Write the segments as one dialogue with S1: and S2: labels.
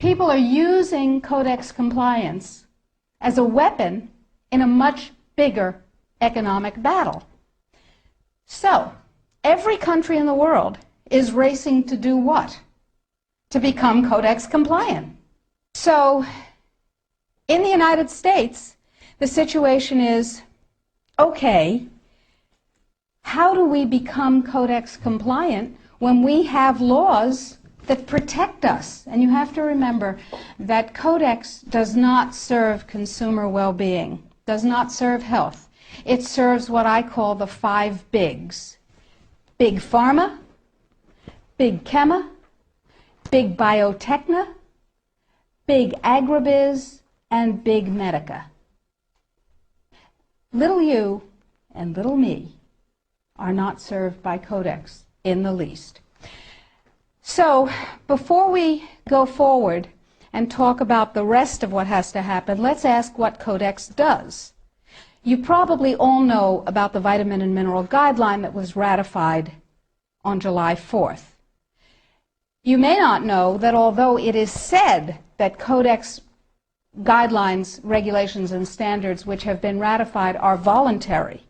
S1: people are using Codex compliance as a weapon in a much bigger economic battle. So, every country in the world is racing to do what? To become Codex compliant. So, in the United States, the situation is, okay, how do we become Codex compliant when we have laws that protect us? And you have to remember that Codex does not serve consumer well-being, does not serve health. It serves what I call the 5 bigs. Big pharma, big chema, big biotechna, big agribiz, and big medica. Little you and little me are not served by Codex in the least. So, before we go forward and talk about the rest of what has to happen, let's ask what Codex does. You probably all know about the vitamin and mineral guideline that was ratified on July 4th. You may not know that although it is said that Codex guidelines, regulations, and standards which have been ratified are voluntary,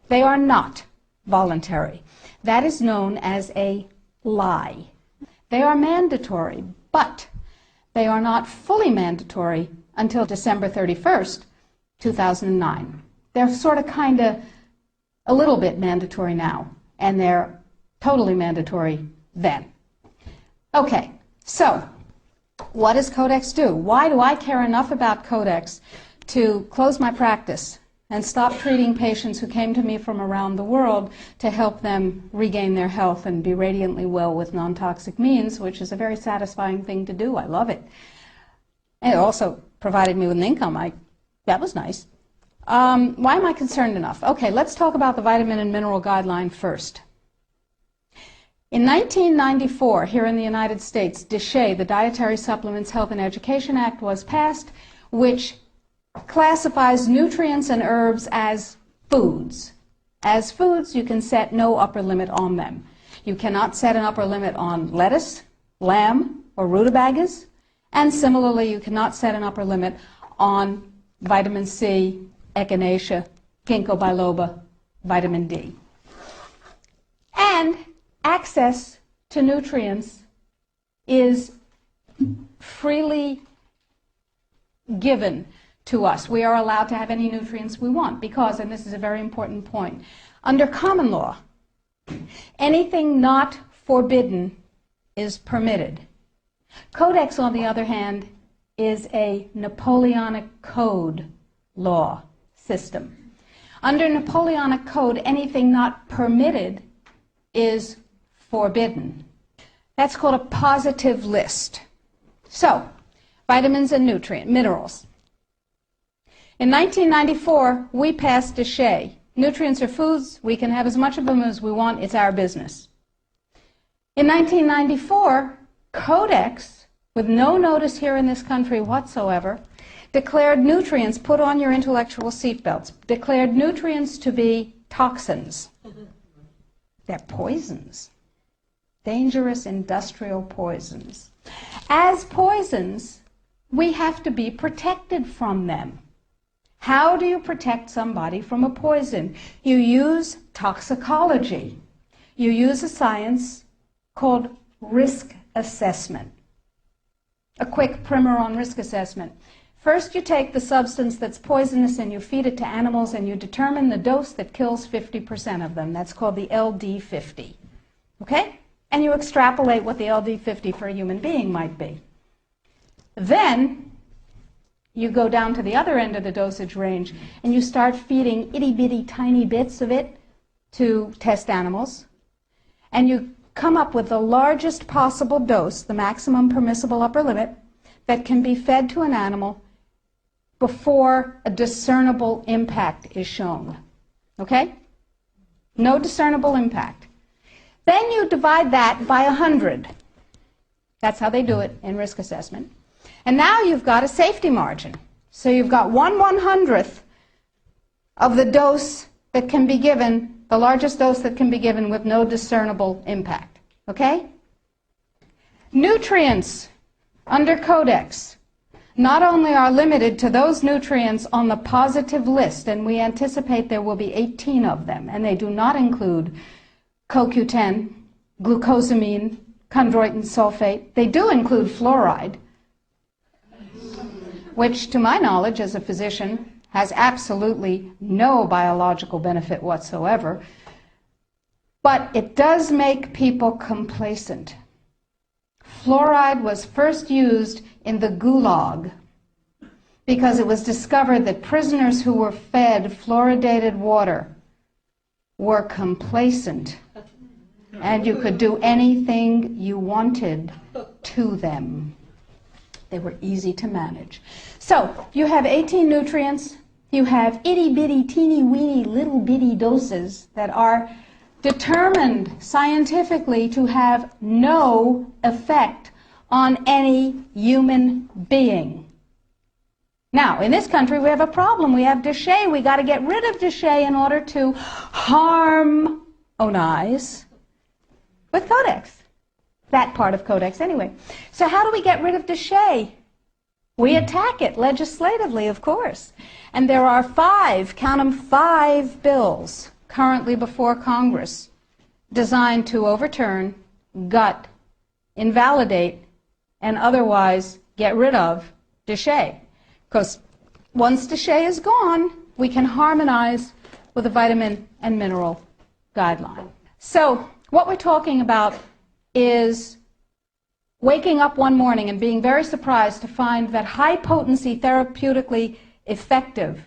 S1: they are not voluntary. That is known as a lie. They are mandatory, but they are not fully mandatory until December 31st, 2009. They're sort of kind of a little bit mandatory now, and they're totally mandatory then. Okay, so what does Codex do? Why do I care enough about Codex to close my practice and stop treating patients who came to me from around the world to help them regain their health and be radiantly well with non-toxic means, which is a very satisfying thing to do. I love it. And it also provided me with an income. That was nice. Why am I concerned enough? Okay, let's talk about the vitamin and mineral guideline first. In 1994, here in the United States, DSHEA, the Dietary Supplements, Health and Education Act, was passed, which classifies nutrients and herbs as foods. As foods, you can set no upper limit on them. You cannot set an upper limit on lettuce, lamb, or rutabagas, and similarly, you cannot set an upper limit on vitamin C, echinacea, ginkgo biloba, vitamin D. And access to nutrients is freely given to us. We are allowed to have any nutrients we want because, and this is a very important point, under common law, anything not forbidden is permitted. Codex, on the other hand, is a Napoleonic Code law system. Under Napoleonic Code, anything not permitted is forbidden. That's called a positive list. So, vitamins and minerals. In 1994, we passed DSHEA. Nutrients are foods. We can have as much of them as we want. It's our business. In 1994, Codex, with no notice here in this country whatsoever, declared nutrients, put on your intellectual seatbelts, declared nutrients to be toxins. They're poisons. Dangerous industrial poisons. As poisons, we have to be protected from them. How do you protect somebody from a poison? You use toxicology. You use a science called risk assessment. A quick primer on risk assessment. First, you take the substance that's poisonous and you feed it to animals and you determine the dose that kills 50% of them. That's called the LD50. Okay? And you extrapolate what the LD50 for a human being might be. Then, you go down to the other end of the dosage range and you start feeding itty-bitty tiny bits of it to test animals. And you come up with the largest possible dose, the maximum permissible upper limit, that can be fed to an animal before a discernible impact is shown. Okay? No discernible impact. Then you divide that by 100. That's how they do it in risk assessment. And now you've got a safety margin. So you've got 1/100th of the dose that can be given, the largest dose that can be given with no discernible impact. Okay? Nutrients under Codex not only are limited to those nutrients on the positive list, and we anticipate there will be 18 of them, and they do not include CoQ10, glucosamine, chondroitin sulfate. They do include fluoride, which, to my knowledge as a physician, has absolutely no biological benefit whatsoever. But it does make people complacent. Fluoride was first used in the Gulag because it was discovered that prisoners who were fed fluoridated water were complacent, and you could do anything you wanted to them. They were easy to manage. So you have 18 nutrients. You have itty-bitty, teeny-weeny, little-bitty doses that are determined scientifically to have no effect on any human being. Now, in this country, we have a problem. We have Deshay. We got to get rid of Deshay in order to harmonize with Codex. That part of Codex, anyway. So how do we get rid of Deshay? We attack it legislatively, of course. And there are 5, count them, 5 bills currently before Congress designed to overturn, gut, invalidate, and otherwise get rid of Deshay. Because once Deshay is gone, we can harmonize with the vitamin and mineral guideline. So what we're talking about is waking up one morning and being very surprised to find that high-potency, therapeutically effective,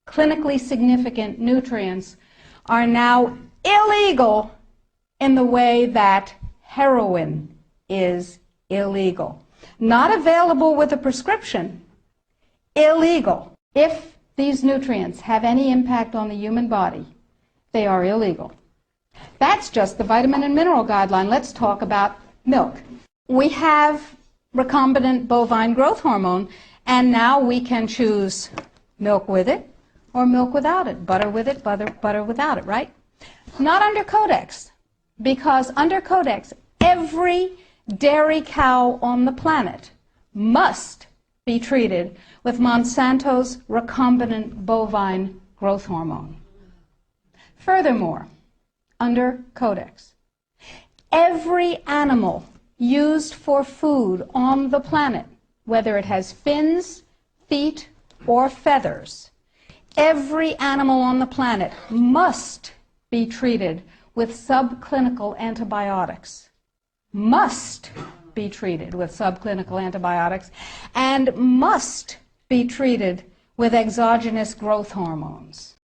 S1: clinically significant nutrients are now illegal in the way that heroin is illegal. Not available with a prescription, illegal. If these nutrients have any impact on the human body, they are illegal. That's just the vitamin and mineral guideline. Let's talk about milk. We have recombinant bovine growth hormone, and now we can choose milk with it or milk without it, butter with it, butter without it, right? Not under Codex, because under Codex, every dairy cow on the planet must be treated with Monsanto's recombinant bovine growth hormone. Furthermore, under Codex, every animal used for food on the planet, whether it has fins, feet, or feathers, every animal on the planet must be treated with subclinical antibiotics. Must be treated with subclinical antibiotics and must be treated with exogenous growth hormones.